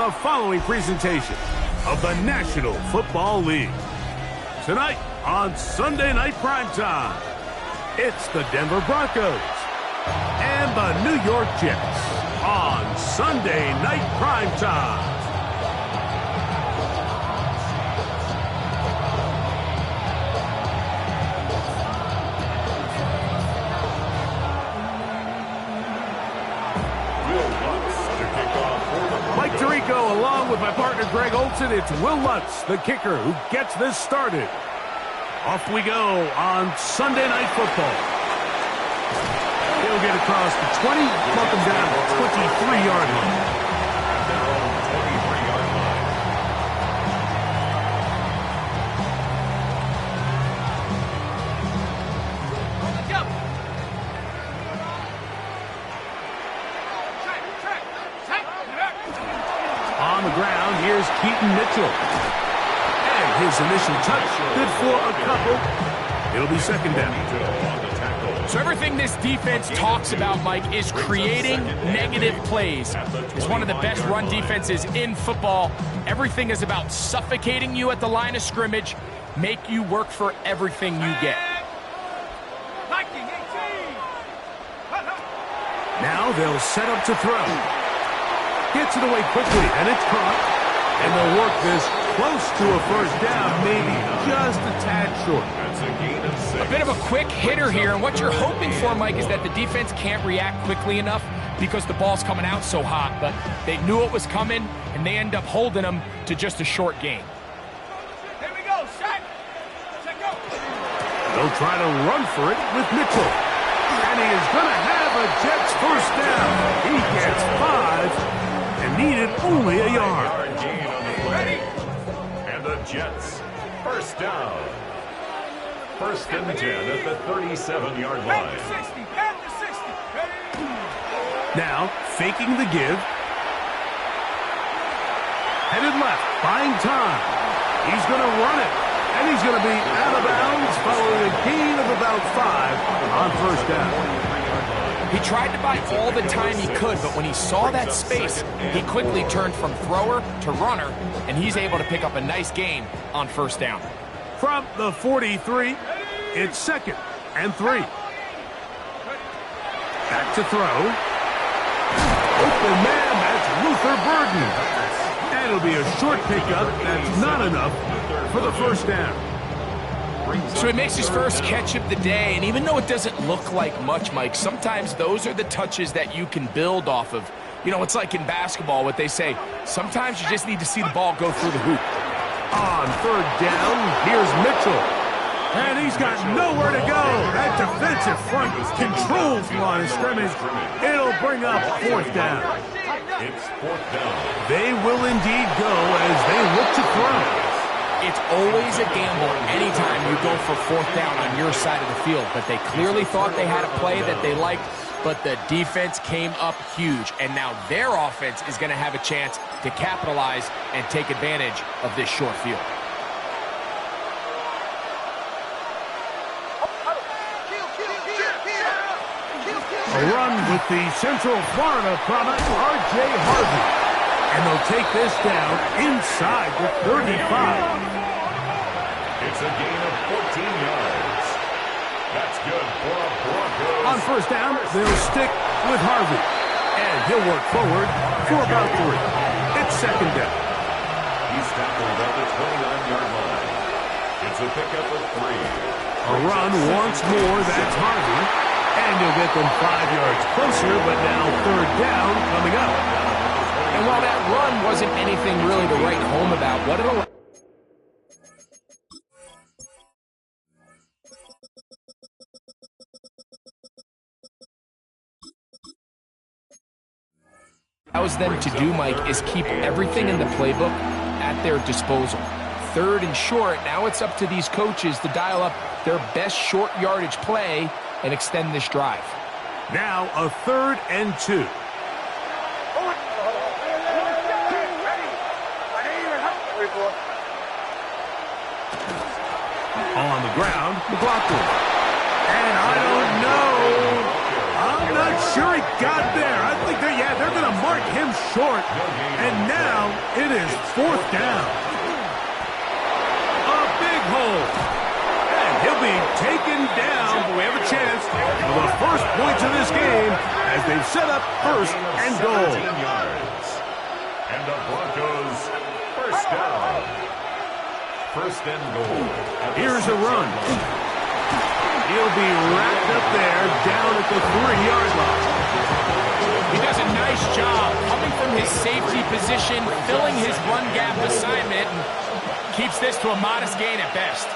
the following presentation of the National Football League. Tonight on Sunday Night Primetime, it's the Denver Broncos and the New York Jets on Sunday Night Primetime. Mike Tirico along with my partner Greg Olson. It's Will Lutz, the kicker, who gets this started. Off we go on Sunday Night Football. He'll get across the 20, buck him down to the 23-yard line. At their own 23-yard line. On the ground, here's Keaton Mitchell. And his initial touch, good for a couple. It'll be second down. So everything this defense talks about, Mike, is creating negative plays. It's one of the best run defenses in football. Everything is about suffocating you at the line of scrimmage, make you work for everything you get. Now they'll set up to throw. Gets it away quickly, and it's caught. And they'll work this close to a first down, maybe just a tad short. That's a gain of 6. A bit of a quick hitter here, and what you're hoping for, Mike, is that the defense can't react quickly enough because the ball's coming out so hot. But they knew it was coming, and they end up holding them to just a short gain. Here we go, set, go. They'll try to run for it with Mitchell. And he is going to have a Jets first down. He gets 5 and needed only a yard. Gain on the play. And the Jets, first down. First and 10 at the 37-yard line. 60, 60. Now, faking the give. Headed left, buying time. He's going to run it. And he's going to be out of bounds following a gain of about 5 on first down. He tried to buy all the time he could, but when he saw that space, he quickly turned from thrower to runner, and he's able to pick up a nice gain on first down. From the 43, it's second and 3. Back to throw. Open man, that's Luther Burden. And it'll be a short pickup. That's not enough for the first down. So he makes his first catch of the day, and even though it doesn't look like much, Mike, sometimes those are the touches that you can build off of. You know, it's like in basketball, what they say, sometimes you just need to see the ball go through the hoop. On third down, here's Mitchell. And he's got nowhere to go. That defensive front controls the line of scrimmage. It'll bring up fourth down. It's fourth down. They will indeed go as they look to throw. It's always a gamble anytime you go for fourth down on your side of the field, but they clearly thought they had a play that they liked, but the defense came up huge, and now their offense is going to have a chance to capitalize and take advantage of this short field. A run with the Central Florida product, R.J. Harvey. And they'll take this down inside the 35. It's a gain of 14 yards. That's good for a Broncos. On first down, they'll stick with Harvey. And he'll work forward for about 3. It's second down. He's tackled at the 29-yard line. It's a pickup of 3. A run once more, that's Harvey. And he'll get them 5 yards closer, but now third down coming up. And while that run wasn't anything really to write home about, what it allows them to do, Mike, is keep everything in the playbook at their disposal. Third and short, now it's up to these coaches to dial up their best short yardage play and extend this drive. Now a 3rd and 2. On the ground, McLaughlin. And I don't know. I'm not sure he got there. I think they're going to mark him short. And now It is fourth down. A big hole. And he'll be taken down, but we have a chance for the first points of this game as they've set up first and goal. Yards. And the Broncos first down. First and goal. Here's a run. He'll be wrapped up there down at the 3-yard line. He does a nice job coming from his safety position, filling his run gap assignment, and keeps this to a modest gain at best.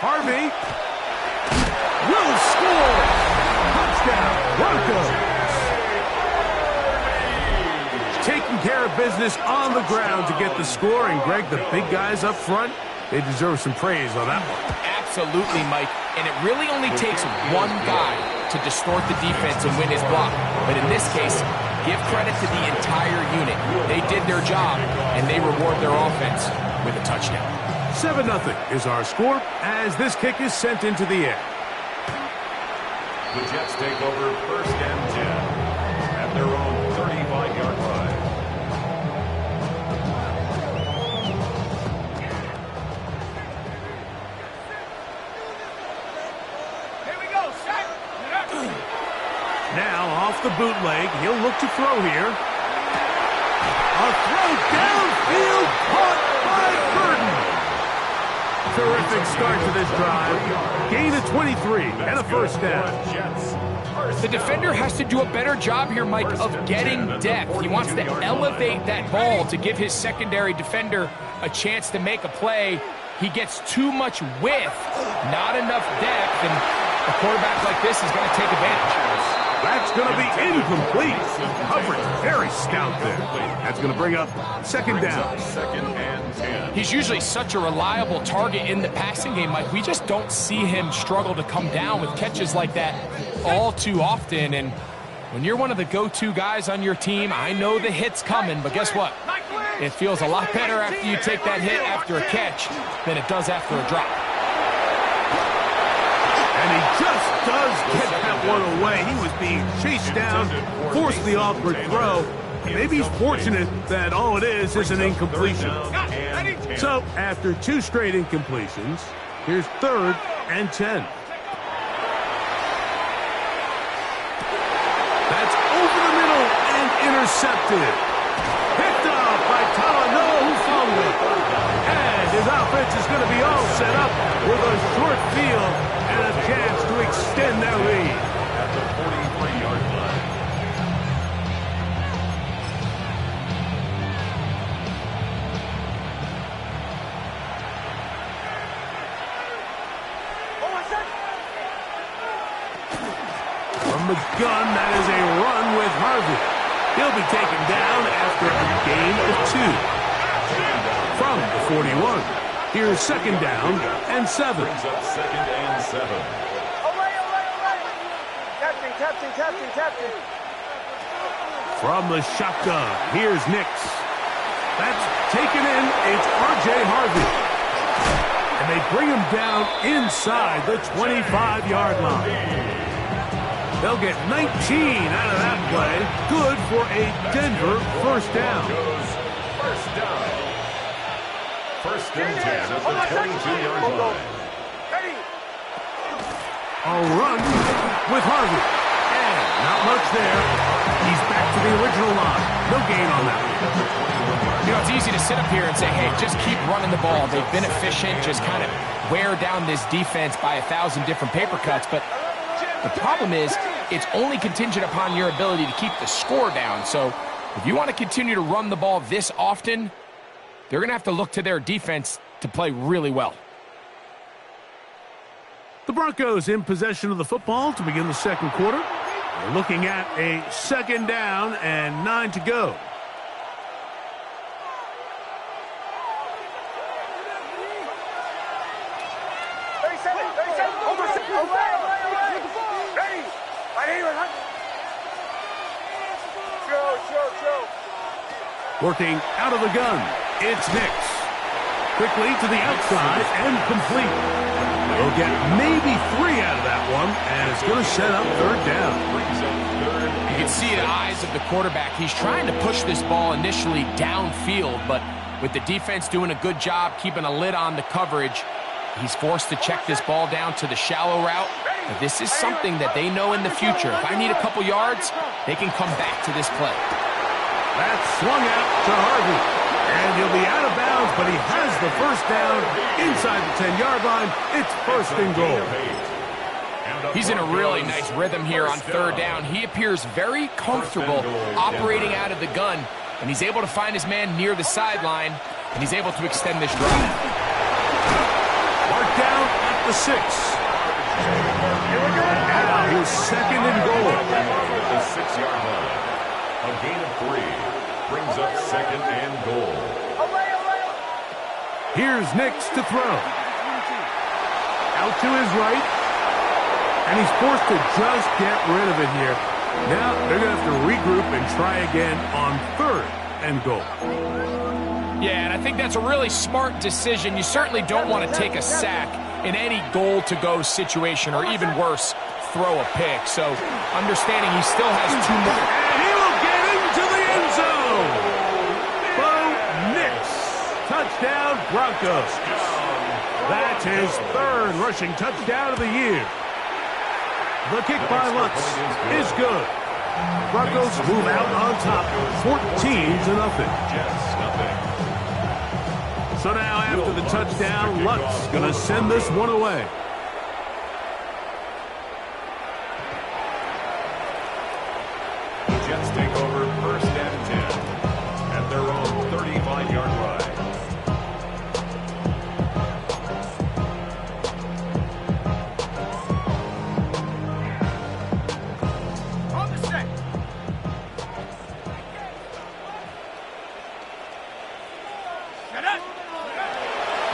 Harvey will score. Touchdown, Broncos. Taking care of business on the ground to get the score. And, Greg, the big guys up front, they deserve some praise on that one. Absolutely, Mike. And it really only takes one guy to distort the defense and win his block. But in this case, give credit to the entire unit. They did their job, and they reward their offense with a touchdown. 7-0 is our score as this kick is sent into the air. The Jets take over first and 10 at their own 35-yard line. Here we go, Shaq. Now off the bootleg, he'll look to throw here. A throw downfield caught by Burton. Terrific start to this drive. Gain of 23 and a first down. The defender has to do a better job here, Mike, of getting depth. He wants to elevate that ball to give his secondary defender a chance to make a play. He gets too much width, not enough depth, and a quarterback like this is going to take advantage. That's going to be incomplete. Coverage very stout there. That's going to bring up second down. Second and 10. He's usually such a reliable target in the passing game, Mike. We just don't see him struggle to come down with catches like that all too often. And when you're one of the go-to guys on your team, I know the hit's coming, but guess what? It feels a lot better after you take that hit after a catch than it does after a drop. And he just does get that one away. He was being chased down, forced the awkward throw. Maybe he's fortunate that all it is an incompletion. So after 2 straight incompletions, here's third and 10. That's over the middle and intercepted. Picked up by Talano, who fumbled. And his offense is going to be all set up with a short field and a chance to extend their lead. At the 43-yard line. From the gun, that is a run with Harvey. He'll be taken down after a gain of 2. From the 41, here's second down and 7. Brings up second and 7. Captain. From the shotgun, here's Nix. That's taken in. It's R.J. Harvey. And they bring him down inside the 25-yard line. They'll get 19 out of that play. Good for a Denver first down. First down. First and 10 at the 22-yard line. A run with Harvey. And not much there. He's back to the original line. No gain on that one. You know, it's easy to sit up here and say, hey, just keep running the ball. They've been efficient, just kind of wear down this defense by 1,000 different paper cuts. But the problem is, it's only contingent upon your ability to keep the score down. So if you want to continue to run the ball this often, they're going to have to look to their defense to play really well. The Broncos in possession of the football to begin the second quarter. We're looking at a second down and 9 to go. Working out of the gun, it's Nix. Quickly to the outside and complete. They'll get maybe 3 out of that one, and it's going to set up third down. eyes of the quarterback. He's trying to push this ball initially downfield, but with the defense doing a good job keeping a lid on the coverage, he's forced to check this ball down to the shallow route. But this is something that they know in the future. If I need a couple yards, they can come back to this play. That's swung out to Harvey. And he'll be out of bounds, but he has the first down inside the 10-yard line. It's first and goal. He's in a really nice rhythm here on third down. He appears very comfortable operating out of the gun, and he's able to find his man near the sideline, and he's able to extend this drive. Mark down at the 6. Now he's second and goal. At the 6-yard line. A gain of 3 brings up second and goal. Here's Nix to throw. Out to his right. And he's forced to just get rid of it here. Now they're going to have to regroup and try again on third and goal. Yeah, and I think that's a really smart decision. You certainly don't want to take a sack in any goal-to-go situation, or even worse, throw a pick. So understanding he still has 2 more. And he will get into the end zone. Bo Nix. Touchdown, Broncos. That's his 3rd rushing touchdown of the year. The kick by Lutz is good. Broncos move out on top, 14-0. So now after the touchdown, Lutz going to send this one away. The Jets take over first and 10 at their own 35-yard line.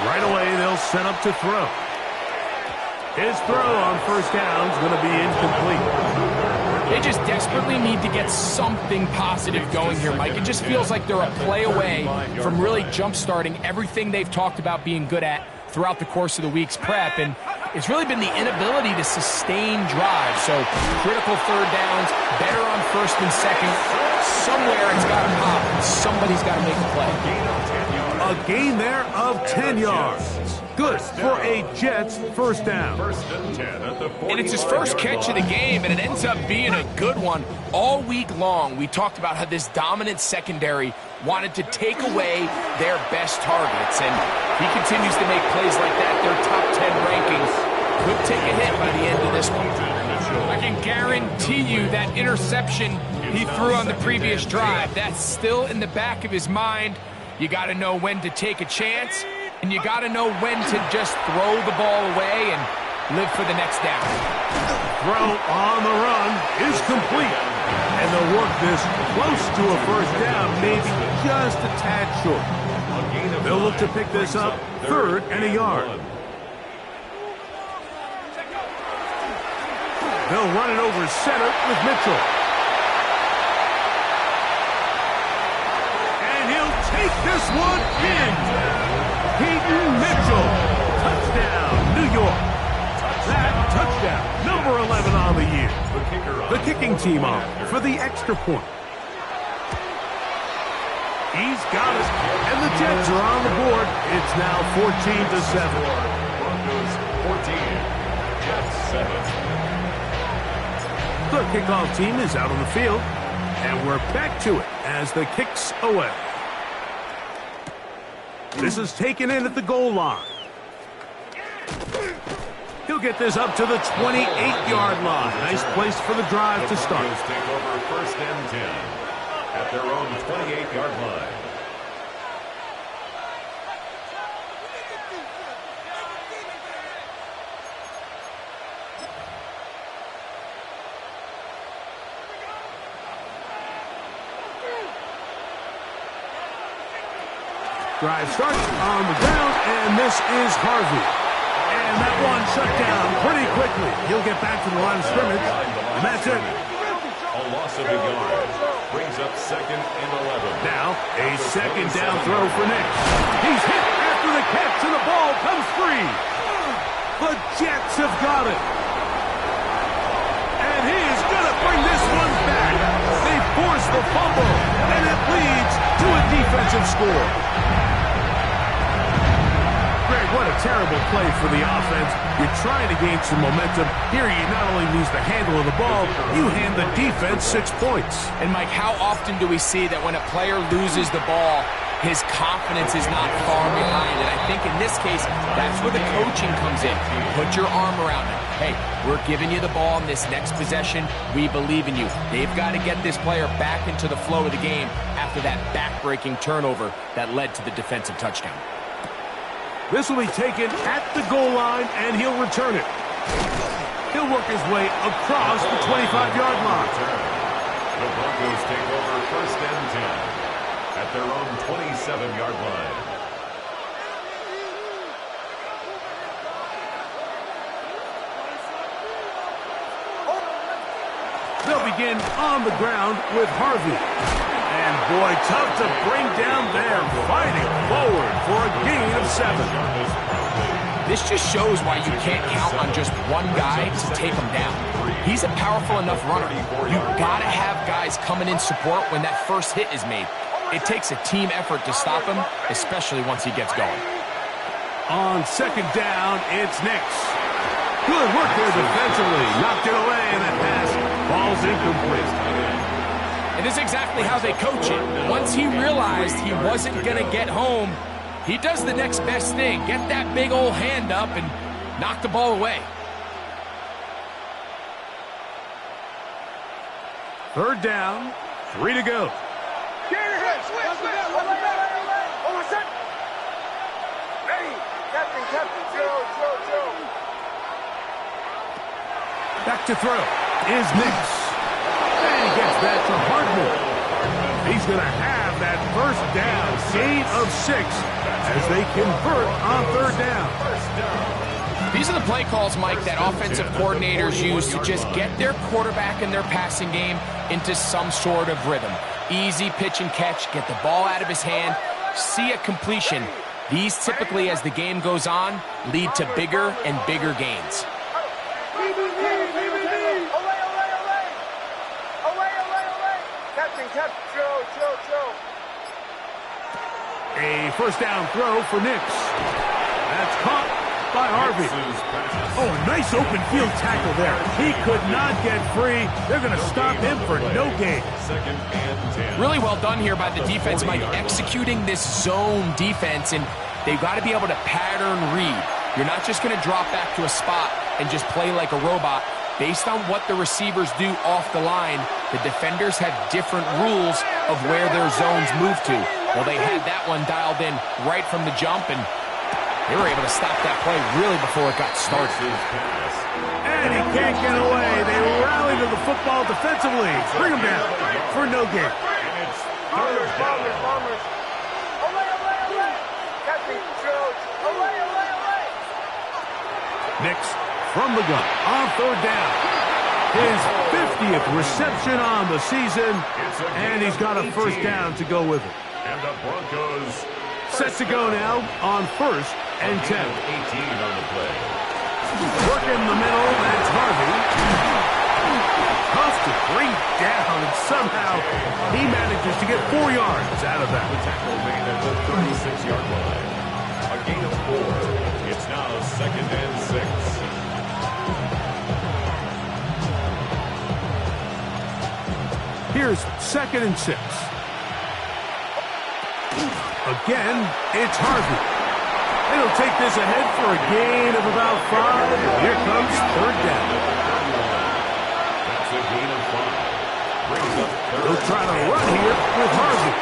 Right away, they'll set up to throw. His throw on first down is going to be incomplete. They just desperately need to get something positive going here, Mike. It just feels like they're a play away from really jump-starting everything they've talked about being good at throughout the course of the week's prep. And it's really been the inability to sustain drives. So critical third downs, better on first and second. Somewhere it's got to pop, and somebody's got to make a play. A gain there of 10 yards. Good for a Jets first down. First and 10 at the 40. And it's his first catch of the game, and it ends up being a good one. All week long, we talked about how this dominant secondary wanted to take away their best targets, and he continues to make plays like that. Their top 10 rankings could take a hit by the end of this one. I can guarantee you that interception he threw on the previous drive, that's still in the back of his mind. You got to know when to take a chance, and you got to know when to just throw the ball away and live for the next down. Throw on the run is complete. And they'll work this close to a first down, maybe just a tad short. They'll look to pick this up, 3rd and a yard. They'll run it over center with Mitchell. Take this one in. Peyton Mitchell. Touchdown, New York. That touchdown, number 11 on the year. The kicking team on for the extra point. He's got it, and the Jets are on the board. It's now 14-7. Broncos 14, Jets 7. The kickoff team is out on the field, and we're back to it as the kick's away. This is taken in at the goal line. He'll get this up to the 28-yard line. Nice place for the drive to start. The Broncos take over first and 10 at their own 28-yard line. Drive starts on the ground, and this is Harvey. And that one shut down pretty quickly. He'll get back to the line of scrimmage, and that's it. A loss of a yard brings up second and 11. Now, a second down throw for Nix. He's hit after the catch, and the ball comes free. The Jets have got it. And he is going to bring this one back. They force defensive score. Greg, what a terrible play for the offense. You're trying to gain some momentum. Here you not only lose the handle of the ball, you hand the defense 6 points. And Mike, how often do we see that when a player loses the ball, his confidence is not far behind? And I think in this case, that's where the coaching comes in. Put your arm around him. Hey, we're giving you the ball in this next possession. We believe in you. They've got to get this player back into the flow of the game after that back-breaking turnover that led to the defensive touchdown. This will be taken at the goal line, and he'll return it. He'll work his way across the 25-yard line. The Broncos take over 1st and 10 at their own 27-yard line. They'll begin on the ground with Harvey. And boy, tough to bring down there, fighting forward for a gain of 7. This just shows why you can't count on just one guy to take him down. He's a powerful enough runner. You've got to have guys coming in support when that first hit is made. It takes a team effort to stop him, especially once he gets going. On 2nd down, it's Nix. Good work there defensively. Knocked it away, and that pass falls incomplete. It is exactly how they coach it. Once he realized he wasn't going to get home, he does the next best thing. Get that big old hand up and knock the ball away. 3rd down, 3 to go. Back to throw is Nix. And he gets that to Hardman. He's going to have that 1st down, gain of 6, as they convert on 3rd down. These are the play calls, Mike, that offensive coordinators use to just get their quarterback and their passing game into some sort of rhythm. Easy pitch and catch, get the ball out of his hand, see a completion. These typically, as the game goes on, lead to bigger and bigger gains. A 1st down throw for Nix. That's caught by Harvey. Oh, a nice open field tackle there. He could not get free. They're going to stop him for no gain. 2nd and 10. Really well done here by the defense, Mike, executing this zone defense, and they've got to be able to pattern read. You're not just going to drop back to a spot and just play like a robot. Based on what the receivers do off the line, the defenders have different rules of where their zones move to. Well, they had that one dialed in right from the jump, and they were able to stop that play really before it got started. And he can't get away. They rally to the football defensively. Bring him down for no gain. Nix from the gun on 3rd down. His 50th reception on the season, and he's got a 1st down to go with it. And the Broncos set to go now on 1st and 10. 18 on the play. Working the middle, and it's Harvey. Tough to bring down, and somehow he manages to get 4 yards out of that. The tackle made at the 36-yard line. A gain of 4. It's now 2nd and 6. Here's 2nd and 6. Again, it's Harvey. It'll take this ahead for a gain of about 5. Here comes 3rd down. That's a gain of 5. Brings up 3rd. He'll try to run here with Harvey.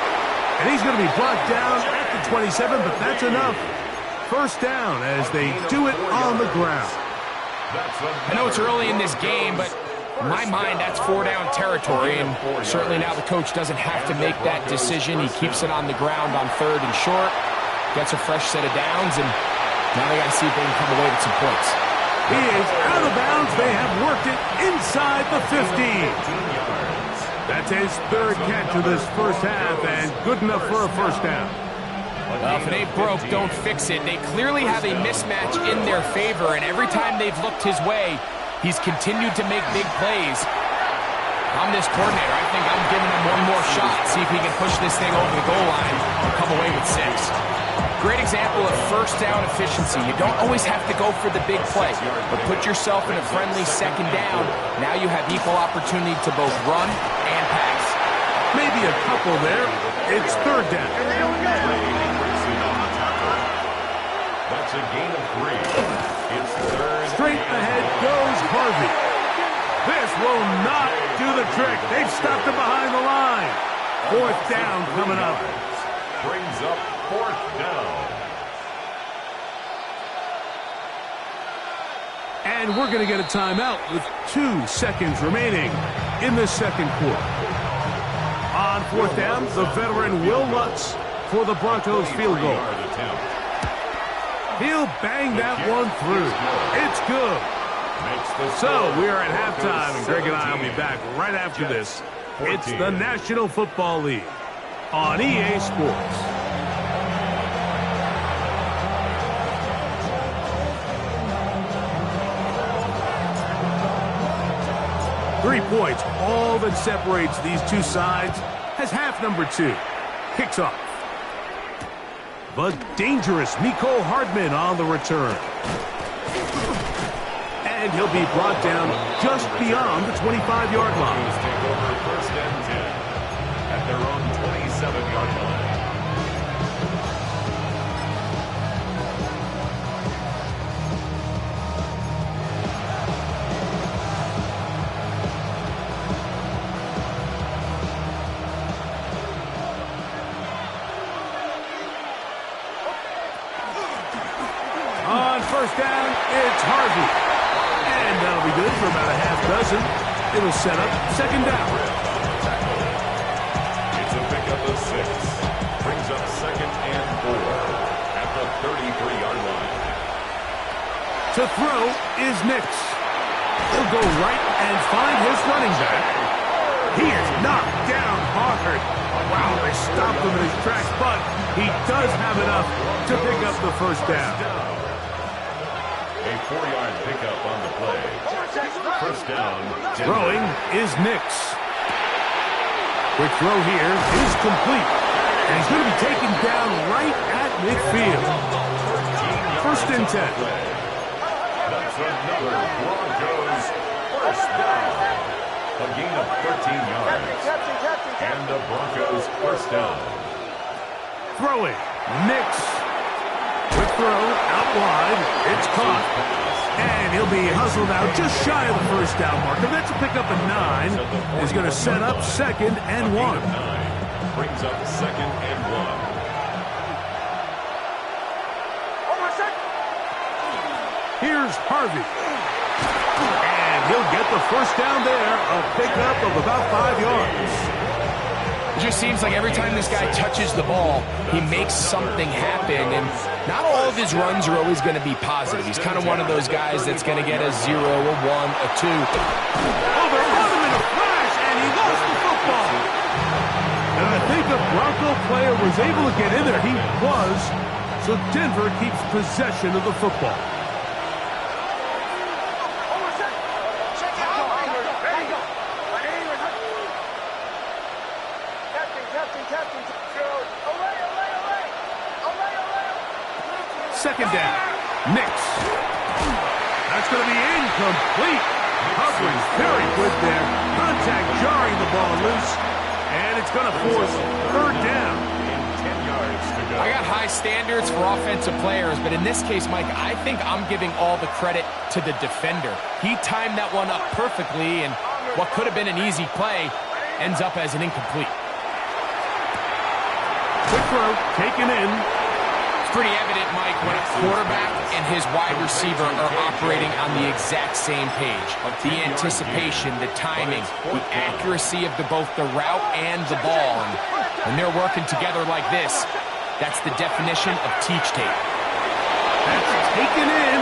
And he's going to be brought down at the 27, but that's enough. 1st down as they do it on the ground. I know it's early in this game, but in my mind, that's 4-down territory, and certainly now the coach doesn't have to make that decision. He keeps it on the ground on 3rd and short, gets a fresh set of downs, and now they got to see if they can come away with some points. He is out of bounds. They have worked it inside the 15. That's his 3rd catch of this 1st half, and good enough for a 1st down. Well, if it ain't broke, don't fix it. They clearly have a mismatch in their favor, and every time they've looked his way, he's continued to make big plays. I'm this coordinator. I think I'm giving him one more shot. See if he can push this thing over the goal line and come away with 6. Great example of first down efficiency. You don't always have to go for the big play, but put yourself in a friendly second down. Now you have equal opportunity to both run and pass. Maybe a couple there. It's third down. That's a gain of 3. It's third. Straight ahead goes Harvey. This will not do the trick. They've stopped him behind the line. 4th down coming up. Brings up 4th down. And we're going to get a timeout with 2 seconds remaining in the second quarter. On 4th down, the veteran Will Lutz for the Broncos field goal. He'll bang that one through. It's good. So we are at halftime, and Greg and I will be back right after this. It's the National Football League on EA Sports. Three points, all that separates these two sides, as half number 2 kicks off. But dangerous Mecole Hardman on the return. And he'll be brought down just beyond the 25-yard line. Take over 1st and 10 at their own 27-yard line. On 1st down, it's Harvey. And that'll be good for about a half dozen. It'll set up 2nd down. It's a pickup of 6. Brings up 2nd and 4 at the 33-yard line. To throw is Nix. He'll go right and find his running back. He is knocked down hard. Wow, they stopped him in his tracks, but he does have enough to pick up the 1st down. A 4-yard pickup on the play. 1st down. Throwing is Nix. Quick throw here is complete. And he's going to be taken down right at midfield. 1st and 10. That's another Broncos 1st down. A gain of 13 yards. And the Broncos 1st down. Throwing. Nix. Quick throw out wide. It's caught. And he'll be hustled out just shy of the 1st down marker. That's a pickup of 9. He's going to set up 2nd and 1. Brings up 2nd and 1. Here's Harvey. And he'll get the 1st down there. A pickup of about 5 yards. It just seems like every time this guy touches the ball, he makes something happen. And not all of his runs are always going to be positive. He's kind of one of those guys that's going to get a 0, a 1, a 2. Oh, they're on him in a flash, and he lost the football. And I think a Bronco player was able to get in there. He was. So Denver keeps possession of the football. Second down. Nix. That's going to be incomplete. Coverage very good there. Contact jarring the ball loose. And it's going to force 3rd down. 10 yards to go. I got high standards for offensive players, but in this case, Mike, I think I'm giving all the credit to the defender. He timed that one up perfectly, and what could have been an easy play ends up as an incomplete. Quick throw, taken in. It's pretty evident, Mike, when a quarterback and his wide receiver are operating on the exact same page. The anticipation, the timing, the accuracy of both the route and the ball. And when they're working together like this, that's the definition of teach tape. That's taken in.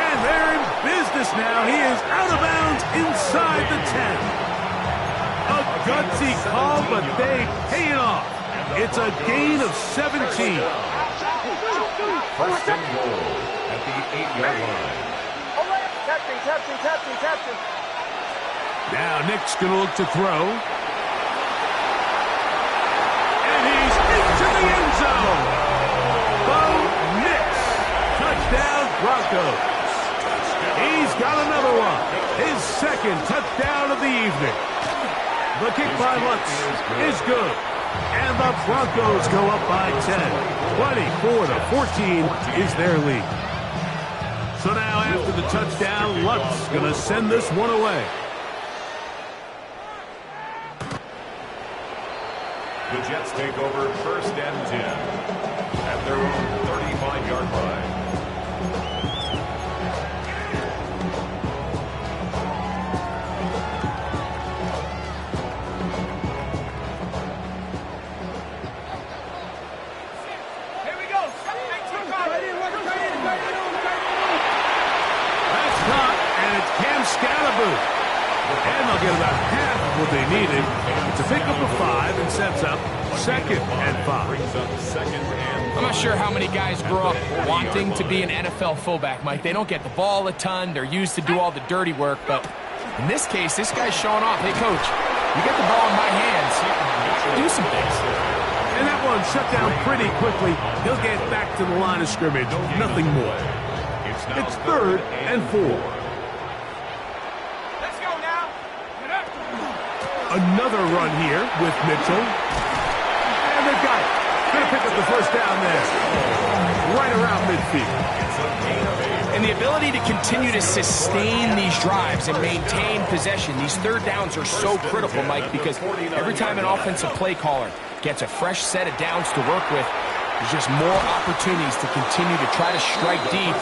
And they're in business now. He is out of bounds inside the 10. A gutsy call, but they pay it off. It's a gain of 17. 1st and goal at the 8-yard line. Now Nick's going to look to throw. And he's into the end zone. Bo Nix. Touchdown Broncos. He's got another one. His second touchdown of the evening. The kick by Lutz is good. And the Broncos go up by 10. 24-14 is their lead. So now after the touchdown, Lutz going to send this one away. The Jets take over 1st and 10 at their own 35-yard line. Here we go. That's caught, and it's Cam Scalaboo. And they'll get about half of what they needed. It's a pickup of 5 and sets up 2nd and 5. I'm not sure how many guys grow up wanting to be an NFL fullback, Mike. They don't get the ball a ton. They're used to do all the dirty work. But in this case, this guy's showing off. Hey, coach, you get the ball in my hands. Do some things. And that one shut down pretty quickly. He'll get back to the line of scrimmage. Nothing more. It's 3rd and 4. Another run here with Mitchell. And they've got it. Going to pick up the first down there. Right around midfield. And the ability to continue to sustain these drives and maintain possession, these third downs are so critical, Mike, because every time an offensive play caller gets a fresh set of downs to work with, there's just more opportunities to continue to try to strike deep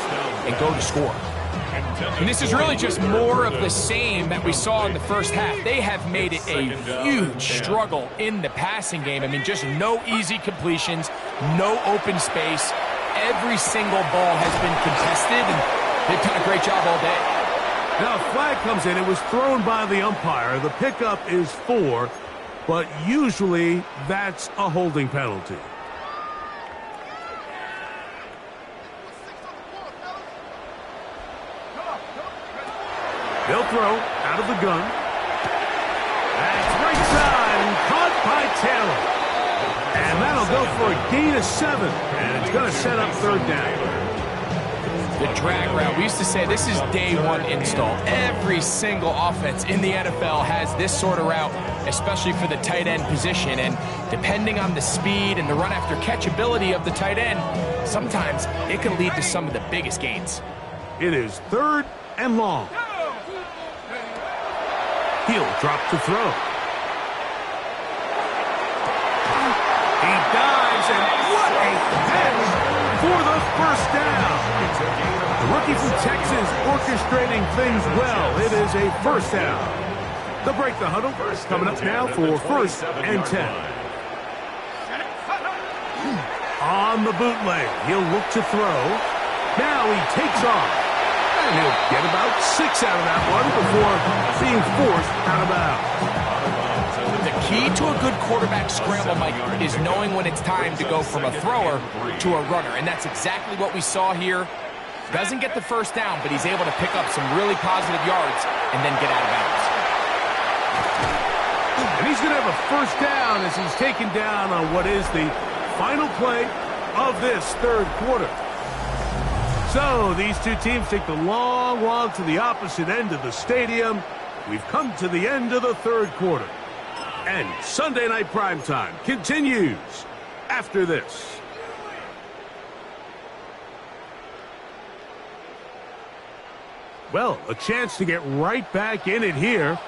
and go to score. And this is really just more of the same that we saw in the first half. They have made it a huge struggle in the passing game. I mean, just no easy completions, no open space. Every single ball has been contested, and they've done a great job all day. Now a flag comes in. It was thrown by the umpire. The pickup is 4, but usually that's a holding penalty. They'll throw out of the gun. That's right side and caught by Taylor. And that'll go for a gain of 7. And it's going to set up 3rd down. The drag route. We used to say this is day one install. Every single offense in the NFL has this sort of route, especially for the tight end position. And depending on the speed and the run after catch ability of the tight end, sometimes it can lead to some of the biggest gains. It is 3rd and long. He'll drop to throw. He dives, and what a catch for the first down. The rookie from Texas orchestrating things well. It is a first down. They'll break the huddle. Coming up now for 1st and 10. On the bootleg, he'll look to throw. Now he takes off. And he'll get about 6 out of that one before being forced out of bounds. The key to a good quarterback scramble, Mike, is knowing when it's time to go from a thrower to a runner. And that's exactly what we saw here. Doesn't get the first down, but he's able to pick up some really positive yards and then get out of bounds. And he's going to have a first down as he's taken down on what is the final play of this 3rd quarter. So these two teams take the long walk to the opposite end of the stadium. We've come to the end of the 3rd quarter. And Sunday Night Primetime continues after this. Well, a chance to get right back in it here.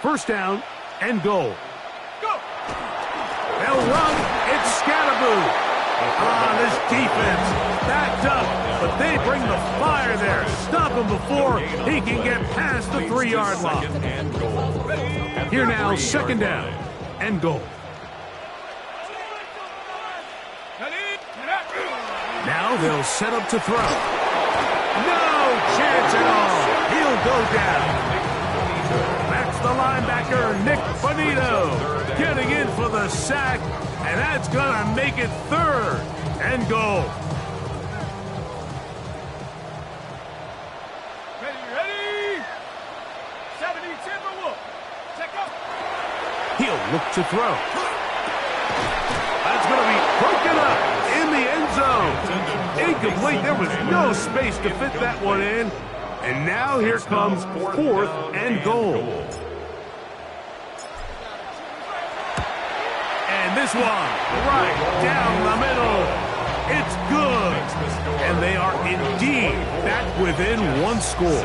First down and goal. Go! They'll run. It's Scalaboo. This defense backed up, but they bring the fire there. Stop him before he can get past the 3-yard line. Here now, 2nd down and goal. Now they'll set up to throw. No chance at all. He'll go down. That's the linebacker, Nick Bonito, getting in for the sack, and that's going to make it 3rd and goal. Ready? 70 Timberwolf. He'll look to throw. That's going to be broken up in the end zone. Incomplete. There was no space to fit that one in. And now here comes 4th and goal. And this one right down the middle. It's good. And they are indeed back within one score.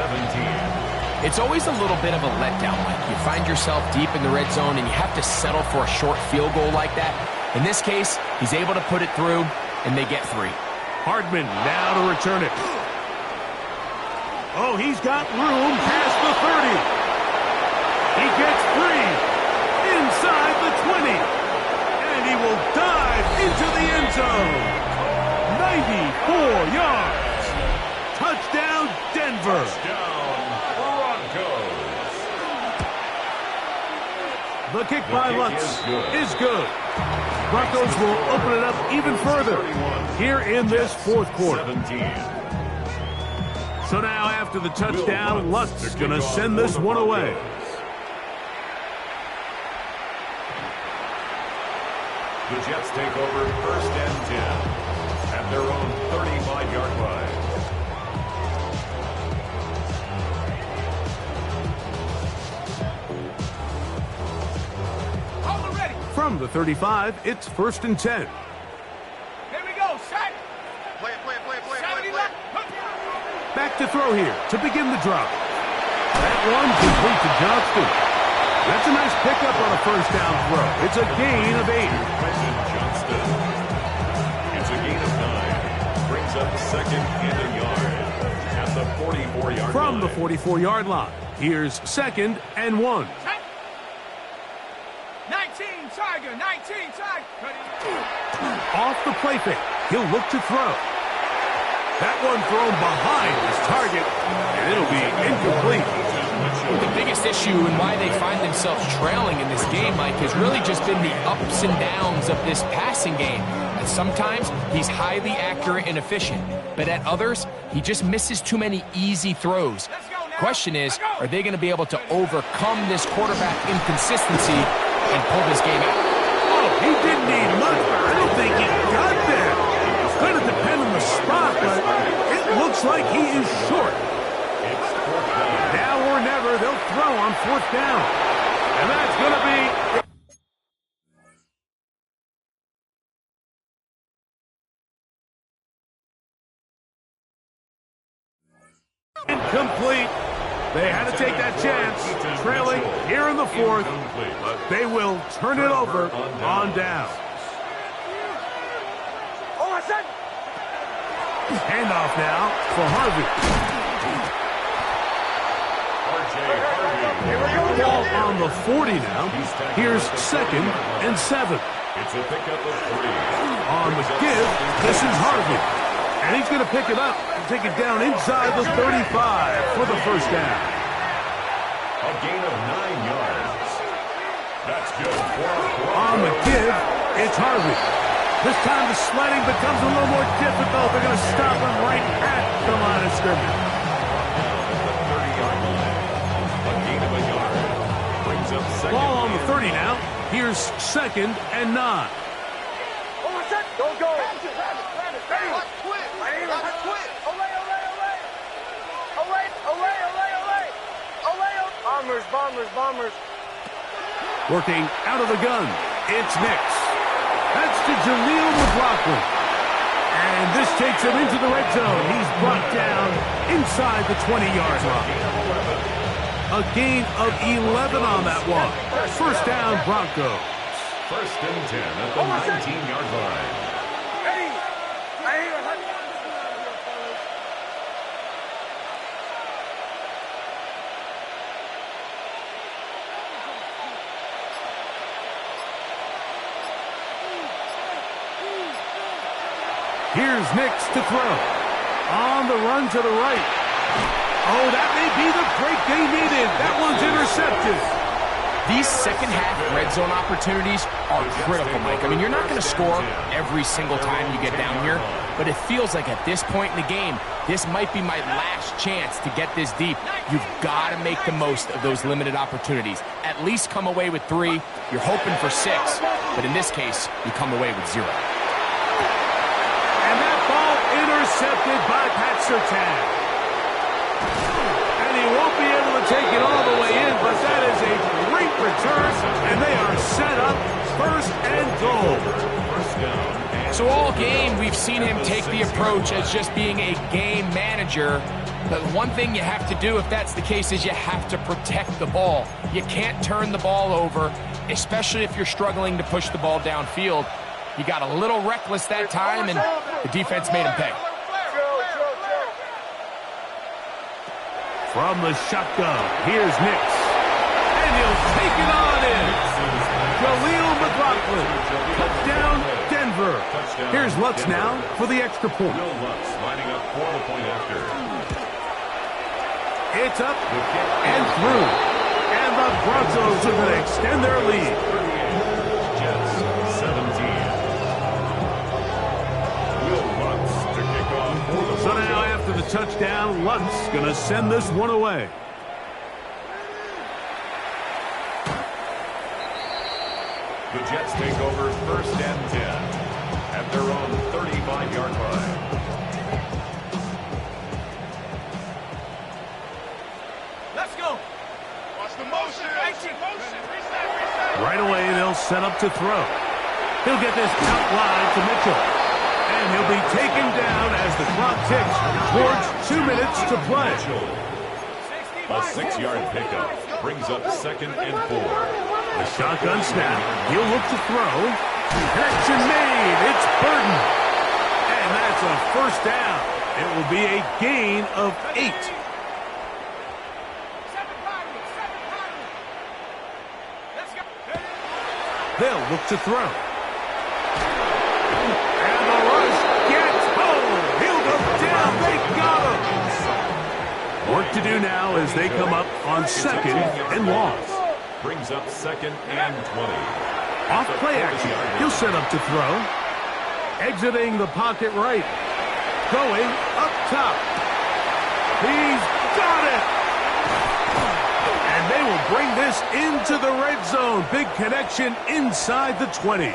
It's always a little bit of a letdown, Mike. You find yourself deep in the red zone and you have to settle for a short field goal like that. In this case, he's able to put it through, and they get 3. Hardman now to return it. Oh, he's got room past the 30. He gets free inside the 20. And he will dive into the end zone. 94 yards. Touchdown, Denver. Touchdown, Broncos. The kick by Lutz is good. Broncos will open it up even further here in this 4th quarter. 17. So now after the touchdown, Lutz is going to send this one away. The Jets take over 1st and 10 at their own 35-yard line. From the 35, it's 1st and 10. Here we go, Shaq. Play it. Back to throw here to begin the drop. That one complete to Johnston. That's a nice pickup on a 1st down throw. It's a gain of 8. Johnston. It's a gain of 9. Brings up 2nd and a yard at the 44-yard line. From the 44-yard line, here's 2nd and 1. 19, Tiger, 19, Tiger. Off the play fake, he'll look to throw. That one thrown behind his target, and it'll be incomplete. The biggest issue and why they find themselves trailing in this game, Mike, has really just been the ups and downs of this passing game. And sometimes he's highly accurate and efficient, but at others, he just misses too many easy throws. Question is, are they going to be able to overcome this quarterback inconsistency and pull this game out? Oh, he didn't need much. I don't think he got there. It's going to depend on the spot, but it looks like he is short. Now or never, they'll throw on 4th down. And that's going to be incomplete. They had to take that chance. Trailing here in the 4th. They will turn it over on down. Handoff now for Harvey. Ball on the 40 now. Here's 2nd and 7. It's a pickup of 3. On the give, this is Harvey. And he's going to pick it up and take it down inside the 35 for the 1st down. A gain of 9 yards. That's good for On the give, it's Harvey. This time the sledding becomes a little more difficult. They're going to stop him right at the line of scrimmage. the 30-yard line. A gain of a yard. Brings up 2nd. Ball on the 30 now. Here's 2nd and 9. Don't go. Bombers. Working out of the gun. It's Nix. That's to Jaleel McLaughlin. And this takes him into the red zone. He's brought down inside the 20-yard line. A gain of 11 on that one. 1st down, Broncos. 1st and 10 at the 19-yard line. Here's Nix to throw. On the run to the right. Oh, that may be the break they needed. That one's intercepted. These second-half red zone opportunities are critical, Mike. I mean, you're not going to score every single time you get down here, but it feels like at this point in the game, this might be my last chance to get this deep. You've got to make the most of those limited opportunities. At least come away with 3. You're hoping for 6, but in this case, you come away with 0. And that ball intercepted by Pat Surtain. And he won't be able to take it all the way in, but that is a great return, and they are set up 1st and goal. So all game, we've seen him take the approach as just being a game manager. But one thing you have to do if that's the case is you have to protect the ball. You can't turn the ball over, especially if you're struggling to push the ball downfield. He got a little reckless that time, and the defense made him pay. From the shotgun, here's Nix. And he'll take it on in. Jaleel McLaughlin. Touchdown, Denver. Here's Lutz now for the extra point. Lutz lining up for the point after. It's up and through. And the Broncos are going to extend their lead. Jets 17. Lutz to kick off for the So now after the touchdown, Lutz going to send this one away. The Jets take over 1st and 10 at their own 35-yard line. Let's go. Watch the motion. Reset. Right away, they'll set up to throw. He'll get this out wide to Mitchell. And he'll be taken down as the clock ticks towards 2 minutes to play. A 6-yard pickup brings up 2nd and 4. The shotgun snap. He'll look to throw. Connection made. It's Burton. And that's a 1st down. It will be a gain of 8. They'll look to throw. And the rush gets home. He'll go down. They got him. Work to do now as they come up on 2nd and long. Brings up 2nd and 20. Off play action. He'll set up to throw. Exiting the pocket right. Going up top. He's got it. And they will bring this into the red zone. Big connection inside the 20.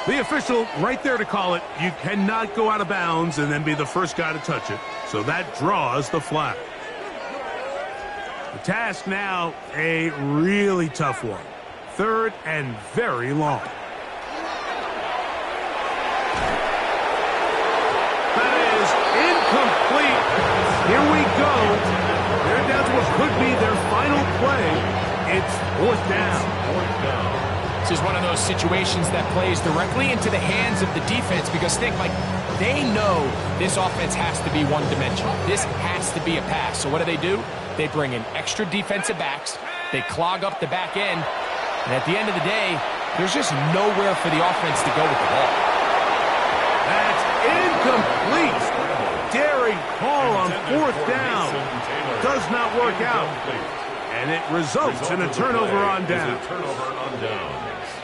The official right there to call it. You cannot go out of bounds and then be the first guy to touch it. So that draws the flag. The task now, a really tough one. 3rd and very long. That is incomplete. Here we go. They're down to what could be their final play. It's 4th down. This is one of those situations that plays directly into the hands of the defense because think, like, they know this offense has to be one-dimensional. This has to be a pass. So what do? They bring in extra defensive backs. They clog up the back end. And at the end of the day, there's just nowhere for the offense to go with the ball. That's incomplete. Daring call on 4th down. Does not work out. And it results in a turnover on down.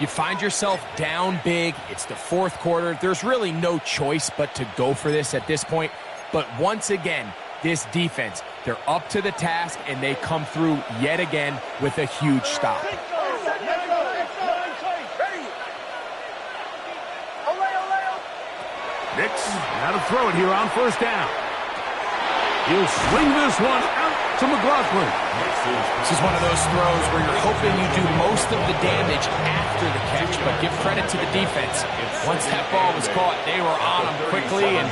You find yourself down big. It's the 4th quarter. There's really no choice but to go for this at this point. But once again, this defense, they're up to the task, and they come through yet again with a huge stop. Nix, now to throw it here on 1st down. He'll swing this one out to McLaughlin. This is one of those throws where you're hoping you do most of the damage after the catch, but give credit to the defense. Once that ball was caught, they were on him quickly, and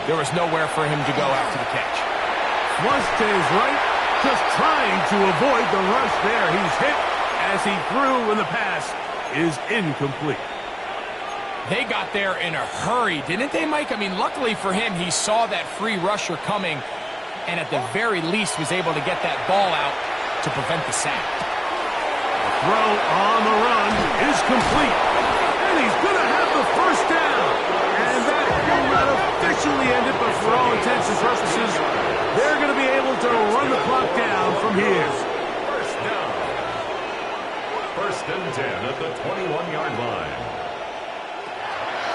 there was nowhere for him to go after the catch. Flushed to his right, just trying to avoid the rush there. He's hit as he threw, and the pass is incomplete. They got there in a hurry, didn't they, Mike? I mean, luckily for him, he saw that free rusher coming, and at the very least was able to get that ball out to prevent the sack. The throw on the run is complete, and he's going to have the 1st down. And that will not officially end it, but for all intents and purposes, they're going to be able to run the clock down from here. 1st down. 1st and 10 at the 21-yard line.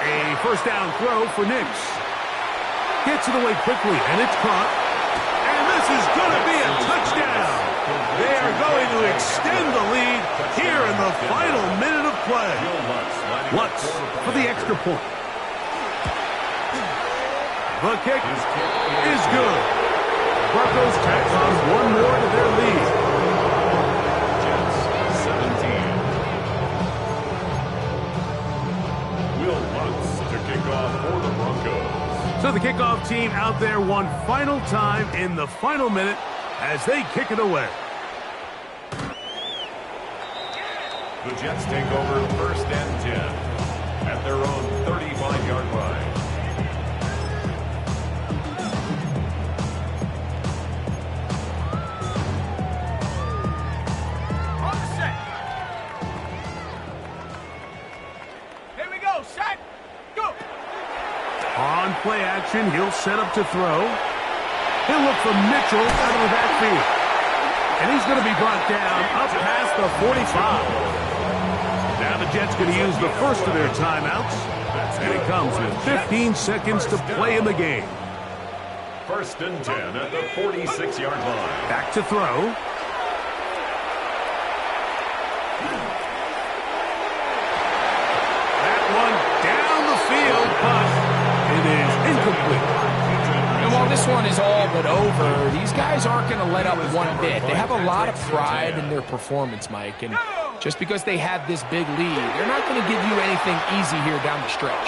A first down throw for Nix. Gets it away quickly, and it's caught. And this is going to be a touchdown. They are going to extend the lead here in the final minute of play. Lutz for the extra point. The kick is good. Broncos tack on one more to their lead. Jets 17. Will Lutz to kick off for the Broncos. So the kickoff team out there one final time in the final minute as they kick it away. The Jets take over first and 10 at their own 35-yard line. On the set. Here we go, set, go. On play action, he'll set up to throw. He'll look for Mitchell out of the backfield. And he's going to be brought down up past the 45. Now the Jets going to use the first of their timeouts. And it comes with 15 seconds to play in the game. First and 10 at the 46-yard line. Back to throw. That one down the field, but it is incomplete. And while this one is all but over, these guys aren't going to let up one bit. They have a lot of pride in their performance, Mike. And just because they have this big lead, they're not going to give you anything easy here down the stretch.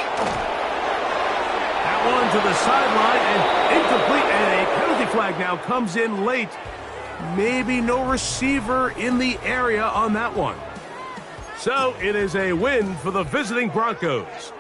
That one to the sideline and incomplete. And a penalty flag now comes in late. Maybe no receiver in the area on that one. So it is a win for the visiting Broncos.